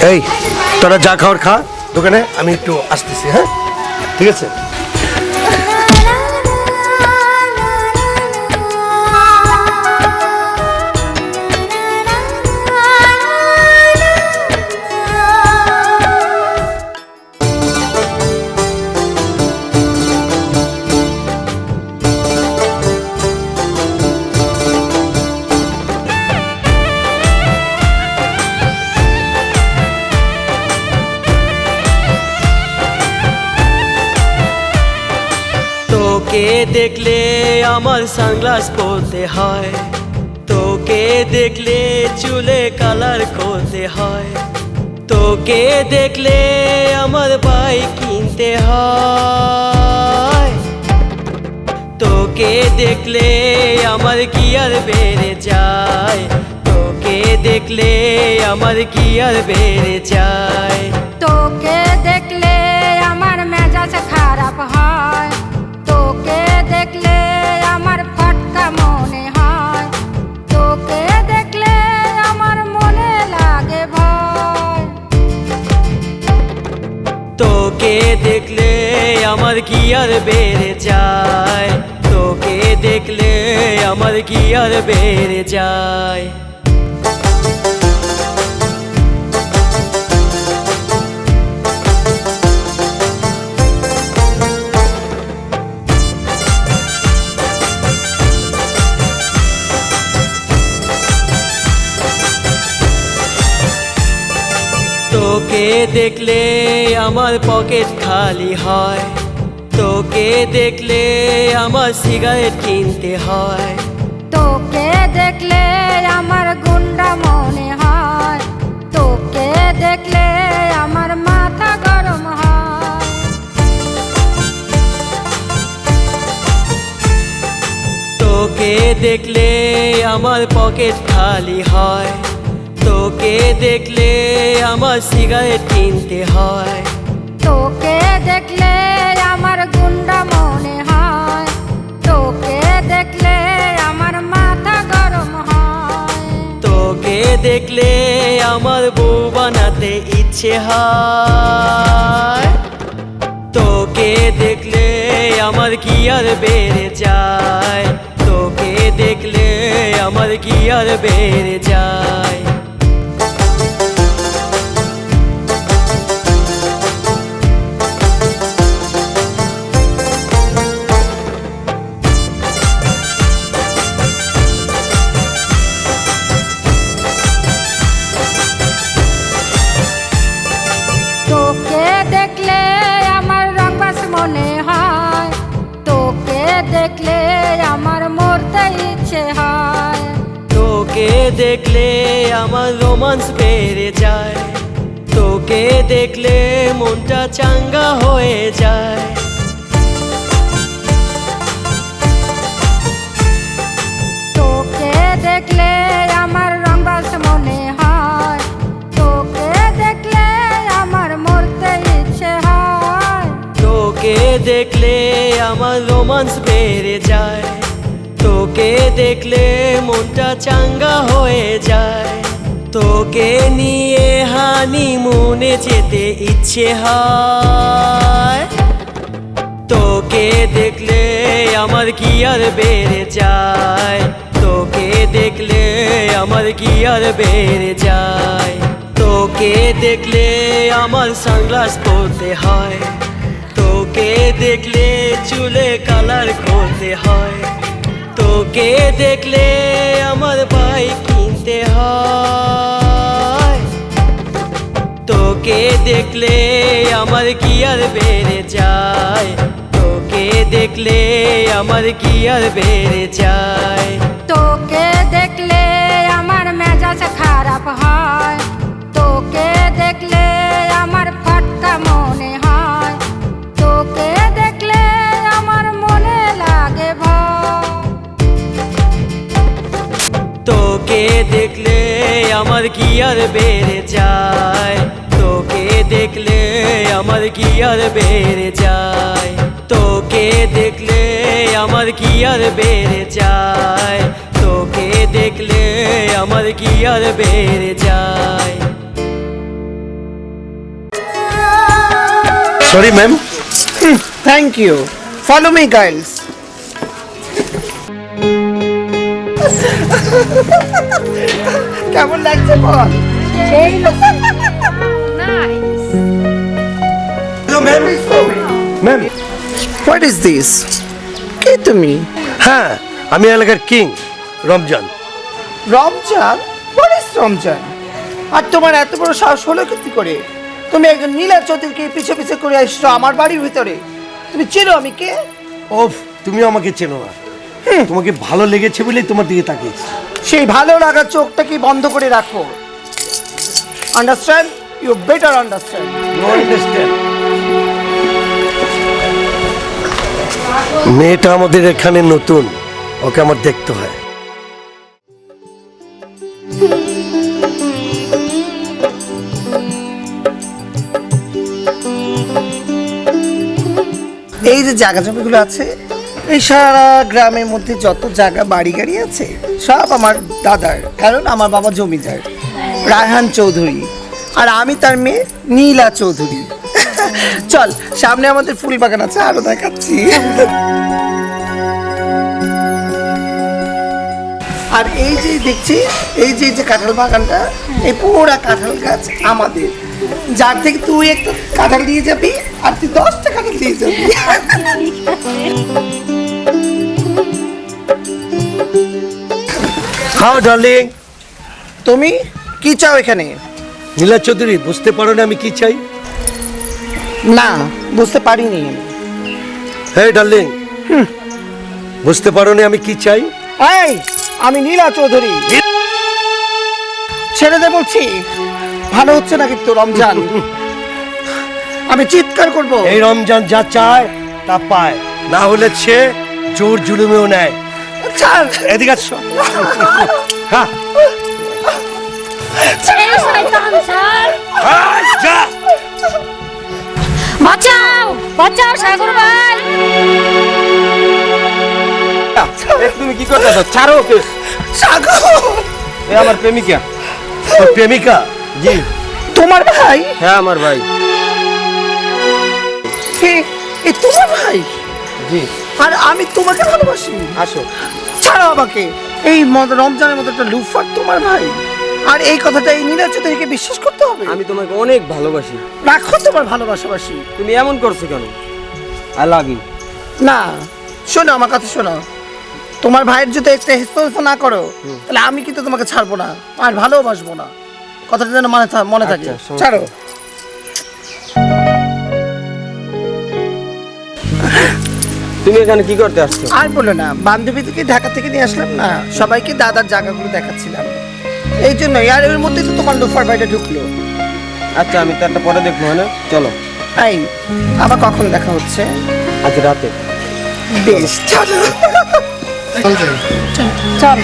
এই তোরা যা খাওয়ার খা দোকানে, আমি একটু আসতেছি। হ্যাঁ ঠিক আছে। তোকে দেখলে আমার সানগ্লাস পরতে হয়, তোকে দেখলে চুলে কালার করতে হয়, তোকে দেখলে আমার বাইক কিনতে হয়, তোকে দেখলে আমার গিয়ার বেড়ে যায়, তোকে দেখলে আমার গিয়ার বেড়ে যায়। তোকে দেখলে আমার মেজাজ খারাপ হয়, তোকে দেখলে আমার ফটকা মনে হয়, তোকে দেখলে আমার মনে লাগে ভয়। তোকে দেখলে আমার গিয়ার বেড়ে যায়, তোকে দেখলে আমার গিয়ার বেড়ে যায়। তোকে দেখলে আমার পকেট খালি হয়, তোকে দেখলে আমার সিগারেট কিনতে হয়, তোকে দেখলে আমার গুন্ডা মনে হয়, তোকে দেখলে আমার মাথা গরম হয়। তোকে দেখলে আমার পকেট খালি হয়, তোকে দেখলে আমার সিগারেট কিনতে হয়, তোকে দেখলে আমার গুন্ডা মনে হয়, তোকে দেখলে আমার মাথা গরম হয়। তোকে দেখলে আমার বউ বানাতে ইচ্ছে হয়, তোকে দেখলে আমার গিয়ার বেড়ে যায়, তোকে দেখলে আমার গিয়ার বেড়ে যায়। তোকে দেখলে আমার রংবাস মনে হয়, তোকে দেখলে আমার মরতে ইচ্ছে হয়, তোকে দেখলে আমার রোমান্স বেড়ে যায়, তোকে দেখলে মনটা চাঙ্গা হয়ে যায়। তোকে দেখলে আমার রংবাস মনে হয়, তোকে দেখলে আমার মরতে ইচ্ছে হয়, তোকে দেখলে আমার রোমান্স বেড়ে যায়, তোকে দেখলে মনটা চাঙ্গা হয়ে যায়। তোকে নিয়ে হানিমুনে যেতে ইচ্ছে হয়, তোকে দেখলে আমার গিয়ার বেড়ে যায়, তোকে দেখলে আমার গিয়ার বেড়ে যায়। তোকে দেখলে আমার সানগ্লাস পরতে হয়, তোকে দেখলে চুলে কালার করতে হয়, তোকে দেখলে আমার বাইক কিনতে হয়, তোকে দেখলে আমার গিয়ার বেড়ে যায়, তোকে দেখলে আমার গিয়ার বেড়ে যায়। তোকে দেখলে আমার মেজাজ খারাপ হয়, তোকে দেখলে আমার ফটকা মনে হয়, তোকে দেখলে আমার মনে লাগে ভয়। তোকে দেখলে আমার গিয়ার বেড়ে যায়, তোকে দেখলে আমার গিয়ার বেড়ে যায়, তোকে দেখলে আমার গিয়ার বেড়ে যায়, তোকে দেখলে আমার গিয়ার বেড়ে যায়। Sorry ma'am. Thank you, follow me girls. কেমন লাগছে বল? সেই nice. Hello ma'am. Ma'am, what is this? কে তুমি? হ্যাঁ আমি এলাকার king Ramzan. Ramzan? What is Ramzan? আর তোমার এত বড় সাহস হলো কি করে? তুমি একজন নীলা চৌধুরীকে পিছে পিছে করে আসছো আমার বাড়ির ভিতরে। তুমি চেনো আমি কে? ওফ, তুমি আমাকে চেনো না। তোমাকে ভালো লেগেছে বলেই তোমার দিকে তাকিয়েছি। সেই ভালো লাগা চোখটাকে বন্ধ করে রাখো। Understand? You better understand. No understand. মেয়েটা আমাদের এখানে নতুন, ওকে আমার দেখতে হয়। এই যে জায়গা জমিগুলো আছে, এই সারা গ্রামের মধ্যে যত জায়গা বাড়ি গাড়ি আছে সব আমার দাদার, কারণ আমার বাবা জমিদার রায়হান চৌধুরী, আর আমি তার মেয়ে নীলা চৌধুরী। চল সামনে আমাদের ফুল বাগান আছে, আরো দেখাচ্ছি। আর এই যে দেখছি, এই যে কাঁঠাল বাগানটা, এই পুরা কাঁঠাল গাছ আমাদের, যার থেকে তুই একটা কাঁঠাল দিয়ে যাবি আর তুই 10টা কাঁঠাল দিয়ে যাবি। How darling. তুমি কি চাও এখানে? নীলা চৌধুরী, বুঝতে পারো না আমি কি চাই? না, বুঝতে পারিনি। হে ডার্লিং, বুঝতে পারো না আমি কি চাই? এই, আমি নীলা চৌধুরী। ছেড়ে দে বলছি, ভালো হচ্ছে না কিন্তু রমজান। আমি চিৎকার করব। এই রমজান যা চায় তা পায়, না হলে সে জোর জুলুমেও নেয়। ছাড়। এদিকে আসো। হ্যাঁ, এই শয়তান স্যার, হ্যাঁ, যা। বাঁচাও বাঁচাও সাগর ভাই। তুমি কি করতেছ? ছাড়ো ওকে। সাগর, এ আমার প্রেমিকা। তোর প্রেমিকা? জি। তোমার ভাই? হ্যাঁ আমার ভাই। এ তোমার ভাই? জি। আর আমি তোমাকে ভালোবাসি। আসো। ছাড়ো আমাকে। এই রমজানের মতো একটা লুফার তোমার ভাই, আর এই কথাটা এই নীলা চৌধুরীকে বিশ্বাস করতে হবে? আমি তোমাকে অনেক ভালোবাসি। রাখো তোমার ভালোবাসাবাসি। তুমি এমন করছো কেন? I love you. না, শোনো আমার কথা শোনো। তোমার ভাইয়ের যদি একটা হেস্তনেস্ত না করো, তাহলে আমি কিন্তু তোমাকে ছাড়বো না আর ভালোবাসবো না। কথাটা যেন মনে থাকে। আচ্ছা, সমস্যা ছাড়ো। তুমি এখানে কি করতে আসছো? আর বলো না, বান্ধবীদেরকে ঢাকা থেকে নিয়ে আসলাম না, সবাইকে দাদার জায়গাগুলো দেখাচ্ছিলাম, এই জন্যই। আর এর মধ্যে তো তোমার লোফার ভাইটা ঢুকলো। আচ্ছা আমি তো একটা পরে দেখবো, হ্যাঁ না? চলো। এই, আবার কখন দেখা হচ্ছে? আজ রাতে। বেশ, চলো। চল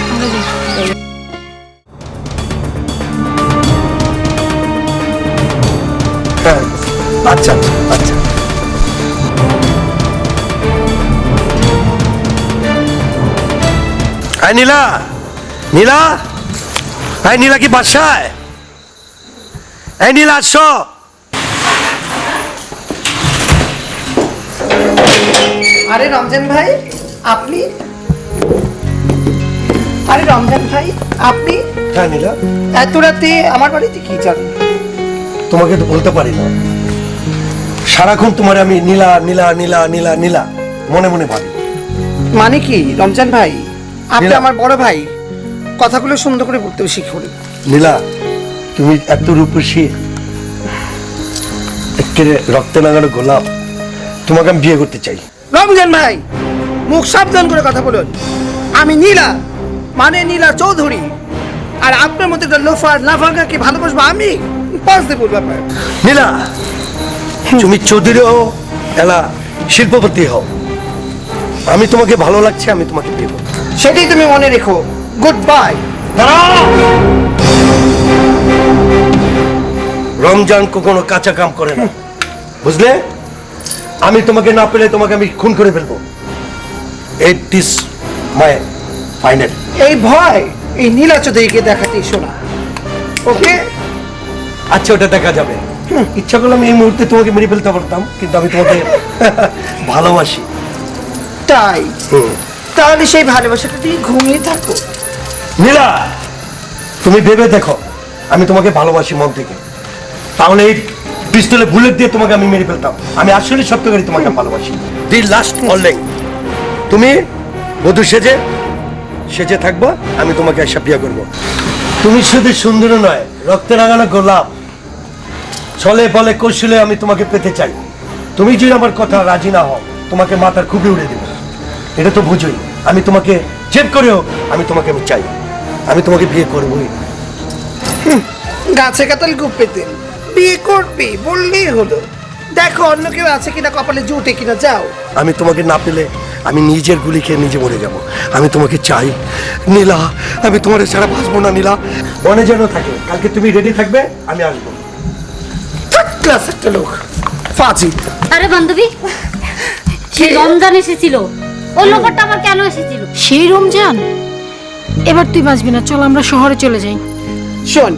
হ্যাঁ, আচ্ছা আচ্ছা। হ্যাঁ নীলা, নীলা, হ্যাঁ নীলা কি বাসায়? হ্যাঁ নীলা আসো। আরে রমজান ভাই, আপনি? আরে রমজান ভাই, আপনি হ্যাঁ নীলা, এত রাতে আমার বাড়িতে কি যাবেন? তোমাকে তো বলতে পারি না, সারাক্ষণ তোমার আমি নীলা নীলা নীলা নীলা নীলা মনে মনে ভাবি। মানে কি রমজান ভাই, আপনি নীলা। আমার বড় ভাই, কথাগুলো সুন্দর করে বলতে শিখুন। নীলা, তুমি এত রূপসী, একেবারে রক্তে লাগানো গোলাপ, তোমাকে আমি বিয়ে করতে চাই। রমজান ভাই, মুখ সাবধান করে কথা বলুন। আমি নীলা, মানে নীলা চৌধুরী, আর আপনার মতো একটা লোফার লাফাঙ্গাকে ভালোবাসবো আমি? পজিটিভ ব্যাপার। নীলা, তুমি চৌধুরী হও এলা শিল্পপতি হও, আমি তোমাকে ভালো লাগছে, আমি তোমাকে বিয়ে করবো। সেটাই তুমি মনে রেখো। Good bye. রমজান কখনো কাঁচা কাম করে না, বুঝলে? আমি তোমাকে না পেলে তোমাকে আমি খুন করে ফেলবো। It is my final. এই ভয় এই নীলা চৌধুরীকে দেখাতে শোনা। ওকে, আচ্ছা, ওটা দেখা যাবে। ইচ্ছা করলে আমি এই মুহূর্তে তোমাকে মেরে ফেলতে পারতাম, কিন্তু আমি তোমাকে ভালোবাসি। তাই? তাহলে সেই ভালোবাসাটা তুমি ঘুমিয়ে থাকো। নীলা, তুমি ভেবে দেখো আমি তোমাকে ভালোবাসি মন থেকে, তাহলে এই পিস্তলে বুলেট দিয়ে তোমাকে আমি মেরে ফেলতাম। আমি আসলে সত্যিকারই তোমাকে ভালোবাসি। দি লাস্ট ওয়ার্নিং, তুমি বধূ সেজে থাকবা, আমি তোমাকে এসে বিয়ে করবো। তুমি শুধু সুন্দর নয়, রক্তে রাঙানো গোলাপ, ছলে বলে কৌশলে আমি তোমাকে পেতে চাই। তুমি যদি আমার কথা রাজি না হও, তোমাকে মাথার খুবই উড়ে দেবে, এটা তো বুঝোই। আমি তোমাকে চেক করেও আমি চাই, আমি তোমাকে বিয়ে করবোই। গাছে কাতাল গুপ পেতে বিয়ে করবে বললেই হলো। দেখো অন্য কেউ আছে কিনা, কপালে জুটে কিনা, যাও। আমি তোমাকে না পেলে আমি নিজের গুলি খেয়ে নিজে মরে যাব। আমি তোমাকে চাই নীলা, আমি তোমার ছাড়া বাঁচবো না নীলা। মনে যেন থাকে, কালকে তুমি রেডি থাকবে, আমি আসবো। ক্লাস একটা লোক ফাজিল। আরে বান্ধবী, সেই রমজান এসেছিল, ওই লোকটা আবার কেন এসেছিল? সেই রমজান? এবার তুই বাঁচবি না, চল আমরা শহরে চলে যাই। শোন,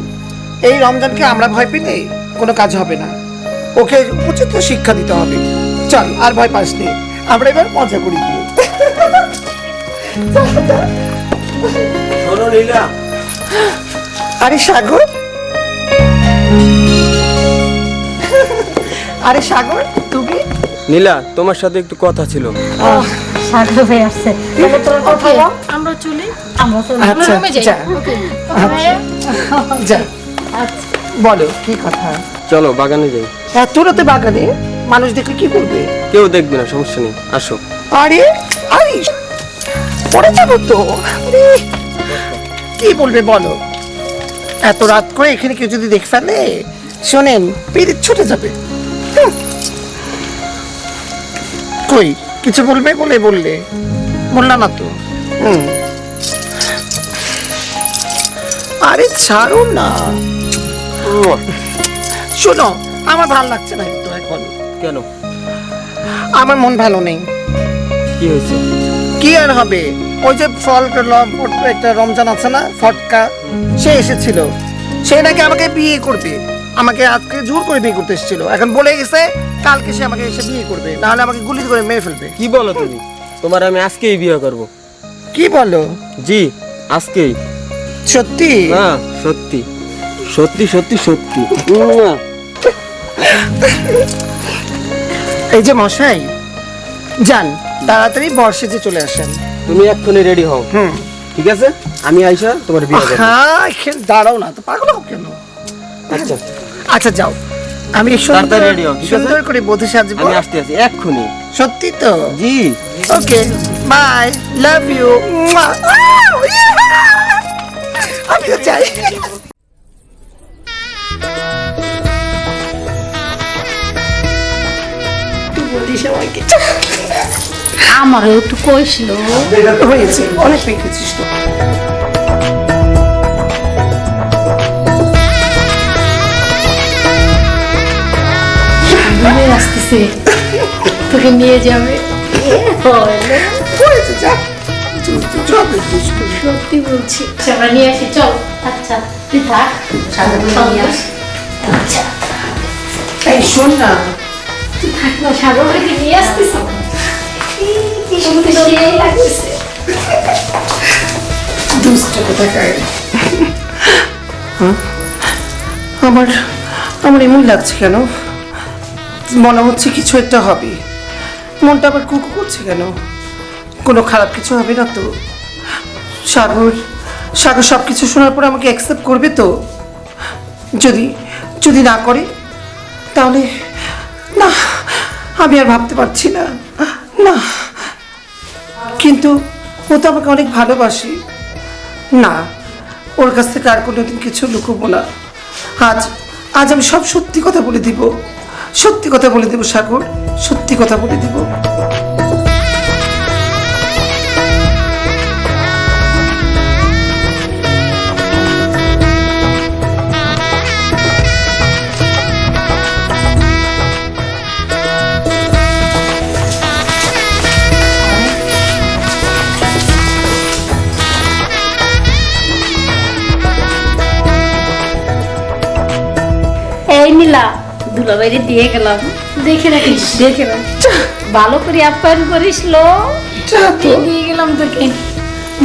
এই রমজানকে আমরা ভয় পেলে কোনো কাজ হবে না, ওকে উচিত শিক্ষা দিতে হবে। চল, আর ভয় পাস নি, আমরা এবার মজা করি গিয়ে। শোনো নীলা, আরে সাগর, আরে সাগর তুমি? নীলা তোমার সাথে একটু কথা ছিল। সাগর ভাই আসছে, তাহলে তোর কথা বল। আমরা চলি। আমরা তো আচ্ছা রুমে যাই। যা, যা, আচ্ছা, বলো কি কথা? চলো বাগানে যাই। এত রাতে বাগানে মানুষ দেখলে কি করবে? কেউ দেখবে না, সমস্যা নেই, আসো। আরে আরে পড়ে যাবো তো। আরে, কি বলবে বলো? এত রাত করে এখানে কেউ যদি দেখে ফেলে, শোনেন পিরিত ছুটে যাবে। হুম। কই কিছু বলবে বললে বললাম না তো। আরে ছাড়ো না, শোনো আমার ভালো লাগছে না কিন্তু এখন। কেন, আমার মন ভালো নেই। কি হয়েছে? কি আর হবে, ওই যে একটা রমজান আছে না, ফটকা, সে এসেছিল। সে নাকি আমাকে বিয়ে করবে, আমাকে আজকে জোর করে বিয়ে করতে এসেছিল। এখন বলে গেছে কালকে সে আমাকে এসে বিয়ে করবে, নাহলে আমাকে গুলি করে মেরে ফেলবে। কি বলো তুমি? তোমার আমি আজকেই বিয়ে করব। কি বলো? জি, আজকেই। সত্যি? না, সত্যি সত্যি সত্যি সত্যি। এই যে মশাই, যান তাড়াতাড়ি বর্ষে চলে আসেন। তুমি এক্ষুনি রেডি হও। ঠিক আছে, আমি আইসা তোমার বিয়ে করব। হ্যাঁ, এখানে দাঁড়াও না তো, পাগল হও কেন? আচ্ছা আচ্ছা যাও, আমি তাড়াতাড়ি ready হও, ঠিক আছে? সুন্দর করে বধূ সাজবো। আমি আসতে আছি এক্ষুনি। সত্যি তো? জি। ওকে, বাই, লাভ ইউ। আমিও চাই। তুই বলিস আমাকে। আমারও একটু কইছিল। হয়েছে, অনেক পেয়েছিস তো। ঘুরে আসতেছে, তোকে নিয়ে যাবে। হয়েছে, যা। সত্যি বলছি, আমরা নিয়ে আসি, চল। আচ্ছা, তুই থাক, সাগর ভাই নিয়ে আস। আচ্ছা, এই শোন না, সাগর ভাইকে নিয়ে আসতেছি। কি সুন্দর লাগতেছে। দুষ্ট কোথাকার। আমার আমার এমন লাগছে কেন? মনে হচ্ছে কিছু একটা হবে। মনটা আবার কুকু করছে কেন? কোনো খারাপ কিছু হবে না তো? সাগর সাগর সব কিছু শোনার পর আমাকে অ্যাকসেপ্ট করবে তো? যদি না করে তাহলে না, আমি আর ভাবতে পারছি না। না, কিন্তু ও তো আমাকে অনেক ভালোবাসে। না, ওর কাছ থেকে আর কোনোদিন কিছু লুকোবো না। আজ আমি সব সত্যি কথা বলে দিব, সত্যি কথা বলে দেব সাগর, সত্যি কথা বলে দিব। এই নীলা, দুলাভাইরে দিয়ে গেলাম, দেখে রাখিস, দেখে রাখ, ভালো করে আপ্যায়ন করিস লো। দিয়ে গেলাম তোকে,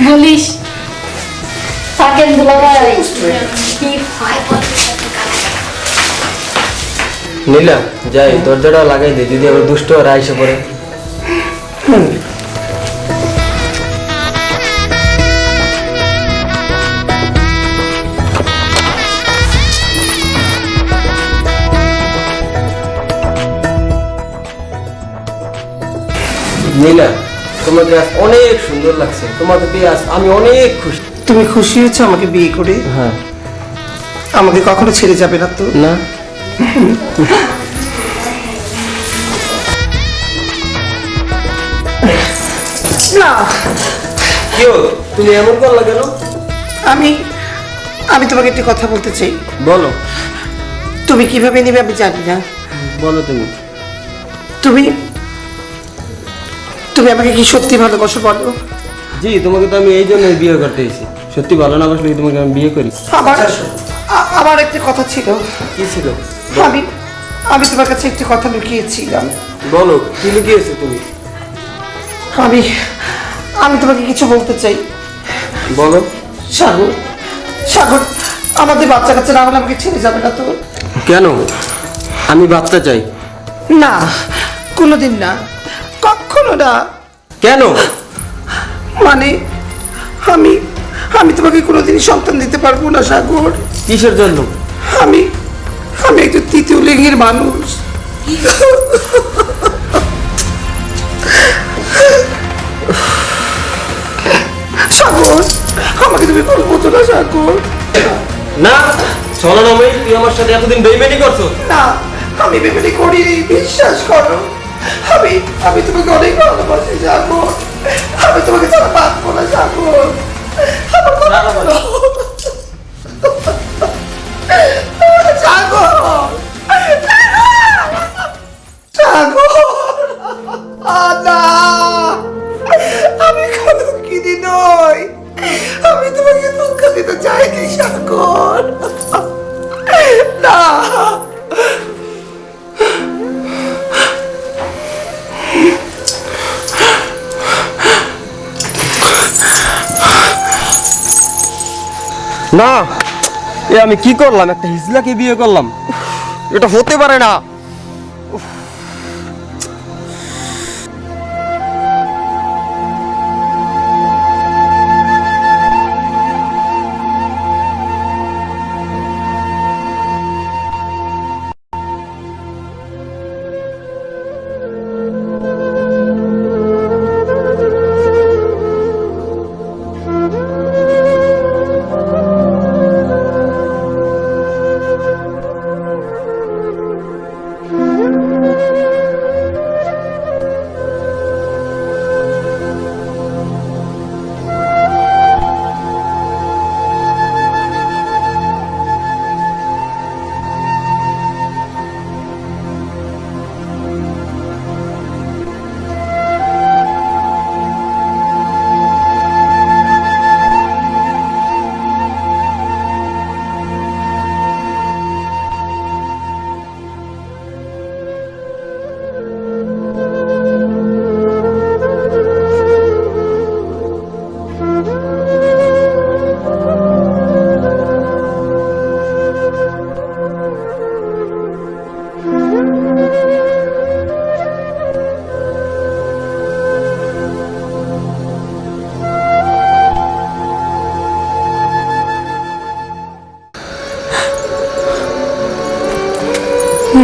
বলিস থাকেন দুলাভাই। কি ভয় ভয়। নীলা যাই, দরজাটা লাগাই দে, যদি আবার দুষ্ট ওরা আইসে পড়ে। নীলা, তোমাকে আজ অনেক সুন্দর লাগছে, তোমাকে পেয়ে আজ আমি অনেক খুশি। তুমি খুশি হয়েছো আমাকে বিয়ে করে? হ্যাঁ। আমাকে কখনো ছেড়ে যাবে না তো? না। না, কি হলো? তুমি এমন করলা কেন? আমি আমি তোমাকে একটি কথা বলতে চাই। বলো। তুমি কিভাবে নেবে আমি জানি না। বলো তুমি। তুমি তুমি আমাকে কি সত্যি ভালোবাসো বলো? জি, তোমাকে তো আমি এই জন্যই বিয়ে করতে এসেছি। সত্যি ভালো না বাসলে তোমাকে আমি বিয়ে করি। আমার একটা কথা ছিল। কি ছিল? আমি আমি তোমার কাছে একটি কথা লুকিয়েছিলাম। বলো, কি লুকিয়েছো তুমি? আমি আমি তোমাকে কিছু বলতে চাই। বলো। সাগর, সাগর, আমাদের বাচ্চা কাচ্চা না হলে আমাকে ছেড়ে যাবে না তো? কেন? আমি বাচ্চা চাই। না, কোনোদিন না, কখনো না। কেন? মানে আমি আমি তোমাকে কোনোদিনই সন্তান দিতে পারবো না সাগর। কিসের জন্য? আমি আমি একজন তৃতীয় লিঙ্গের মানুষ। সাগর, আমাকে তুমি কোনো বোঝো না সাগর। না, চলো না মেয়ে, তুই আমার সাথে এতদিন বেইমানি করছো। না, আমি বেমানি করিনি, বিশ্বাস করো। আমি আমি তোমাকে অনেক ভালোবাসি সাগর। আমি তোমাকে ছাড়া বাঁচবো না সাগর। আমার কথা শোনো। সাগর, সাগর, না, আমি কলঙ্কিনী নই। আমি তোমাকে দুঃখ দিতে চাইনি সাগর। না, না, এ আমি কি করলাম? একটা হিজলাকে বিয়ে করলাম, এটা হতে পারে না।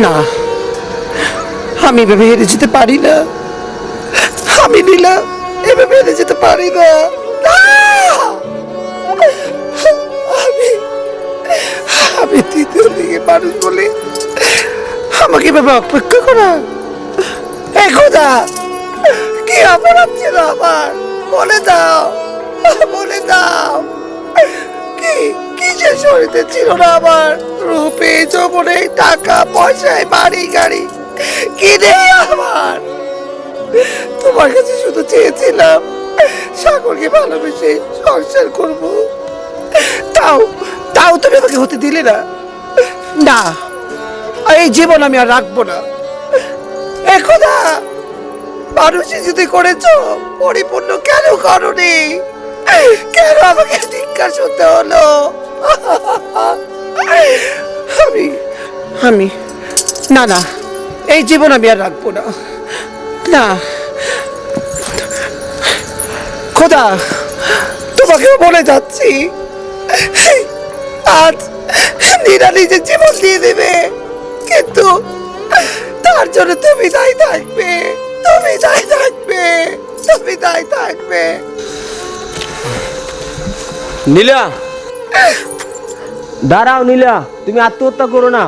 না, আমি এভাবে হেরে যেতে পারি না। আমি নীলা এভাবে হেরে যেতে পারি না। আমি আমি তৃতীয় লিঙ্গের মানুষ বলে আমাকে এভাবে অপেক্ষা করা। এই খোদা, কি অপরাধ ছিল আমার? বলে দাও, বলে দাও। কি কিসের শরীরে ছিল না আমার? রূপে, যৌবনে, টাকা পয়সায়, বাড়ি গাড়ি কি নেই আমার? তোমার কাছে শুধু চেয়েছিলাম সাগরকে ভালোবেসে সংসার করব। তাও তাও তুমি আমাকে হতে দিলে না। না, এই জীবন আমি আর রাখবো না। এ খোদা, মানুষই যদি করেছো, পরিপূর্ণ কেন করনি? কেন আমাকে ধিক্কার শুনতে হলো? আমি আমি না না, এই জীবন আমি আর রাখবো না। না খোদা, তোমাকেও বলে যাচ্ছি, আজ নীরা নিজের জীবন দিয়ে দেবে, কিন্তু তার জন্য তুমি দায়ী থাকবে, তুমি দায়ী থাকবে, তুমি দায়ী থাকবে। নীলা, দাঁড়াও নীলা, তুমি আত্মহত্যা করো না।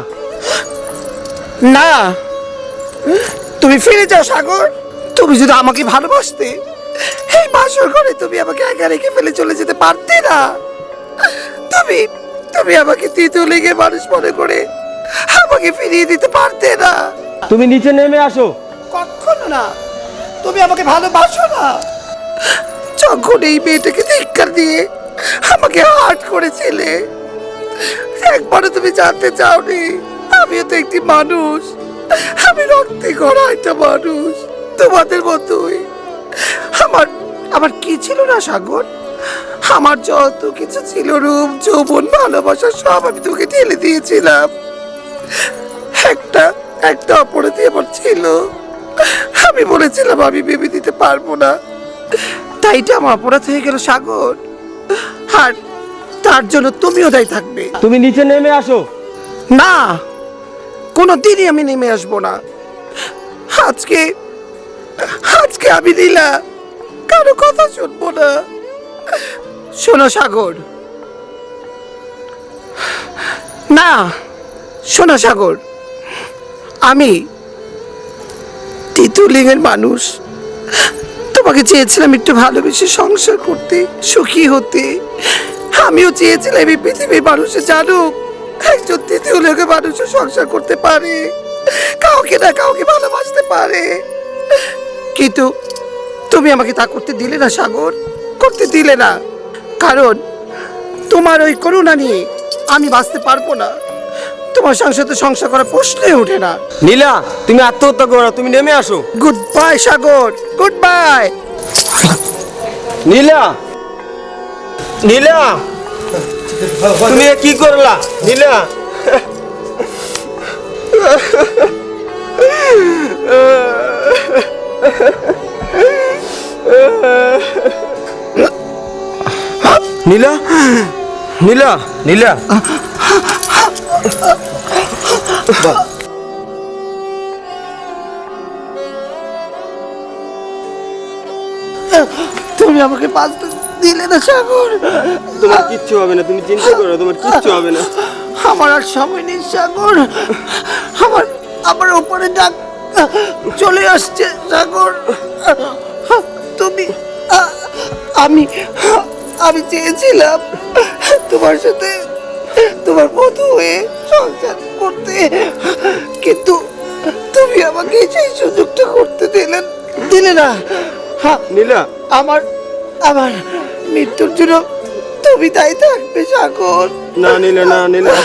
না, তুমি ফিরে যাও সাগর। তুমি যদি আমাকে ভালোবাসতে, এই বাসর ঘরে তুমি আমাকে একা রেখে ফেলে চলে যেতে পারতে না। তুমি তুমি আমাকে তৃতীয় লিঙ্গের মানুষ মনে করে আমাকে ফিরিয়ে দিতে পারতে না। তুমি নিচে নেমে আসো। কখনো না, তুমি আমাকে ভালোবাসো না। যখন এই মেয়েটাকে ধিক্কার দিয়ে আমাকে হার্ট করেছিলে, একবারও তুমি জানতে চাওনি আমিও তো একটি মানুষ, আমি রক্তে গড়া একটা মানুষ, তোমাদের মতোই। আমার আমার কি ছিল না সাগর? আমার যত কিছু ছিল, রূপ, যৌবন, ভালোবাসা, সব আমি তোকে ঢেলে দিয়েছিলাম। একটা একটা অপরাধী আমার ছিল। আমি বলেছিলাম আমি ভেবে দিতে পারবো না, তাই এটা আমার অপরাধ হয়ে গেল সাগর। আর তার জন্য তুমিও দায়ী থাকবে। তুমি নিচে নেমে আসো। না, কোনোদিনই আমি নেমে আসবো না। আজকে আজকে আমি নীলা কারো কথা শুনবো না। শোনো সাগর, না শোনো সাগর, আমি তৃতীয় লিঙ্গের মানুষ। তোমাকে চেয়েছিলাম একটু ভালোবেসে সংসার করতে, সুখী হতে। আমিও চেয়েছিলাম এই পৃথিবীর মানুষে জানুক একজন তৃতীয় লিঙ্গের মানুষও সংসার করতে পারে, কাউকে না কাউকে ভালোবাসতে পারে। কিন্তু তুমি আমাকে তা করতে দিলে না সাগর, করতে দিলে না। কারণ তোমার ওই করুণা নিয়ে আমি বাঁচতে পারবো না। তোমার সংসারে সংসার করার প্রশ্নই ওঠে না। নীলা, তুমি আত্মহত্যা করো না, তুমি নেমে আসো। গুড বাই সাগর, গুড বাই। নীলা, নীলা, তুমি এ কি করলা নীলা? নীলা, নীলা, নীলা, তুমি আমাকে বাঁচতে দিলে না সাগর। তোমার কিচ্ছু হবে না, তুমি চিন্তা করো, তোমার কিচ্ছু হবে না। আমার আর সময় নেই সাগর, আমার আমার উপরে ডাক চলে আসছে সাগর। তুমি আমি আমি চেয়েছিলাম তোমার সাথে তোমার বধূ হয়ে সংসার করতে, কিন্তু তুমি আমাকে সেই সুযোগটা করতে দিলে না। নীলা, আমার আমার মৃত্যুর জন্য তুমি তাই থাকবে সাগর। না নীলা, না নীলা,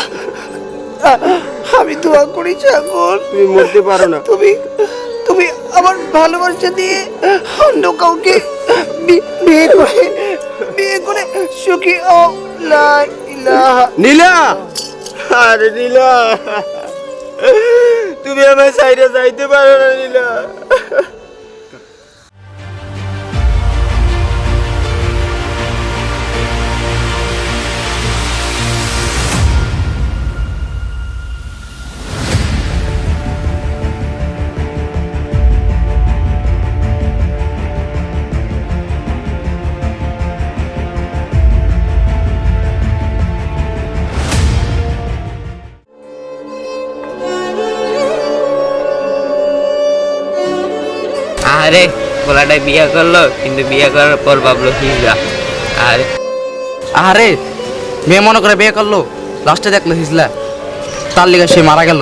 আমি দোয়া করি সাগর, তুমি মরতে পারো না। তুমি তুমি আমার ভালোবাসা দিয়ে অন্য কাউকে বিয়ে করে সুখী হও। লা ইলাহা। নীলা, আরে নীলা, তুমি আমার সাইডে যাইতে পারো না নীলা। আরে পোলাটা বিয়ে করলো, কিন্তু বিয়ে করার পর ভাবলো হিজড়া। আরে আরে মেয়ে মনে করে বিয়ে করলো, লাস্টে দেখলো হিজলা, তার লিগে সে মারা গেল।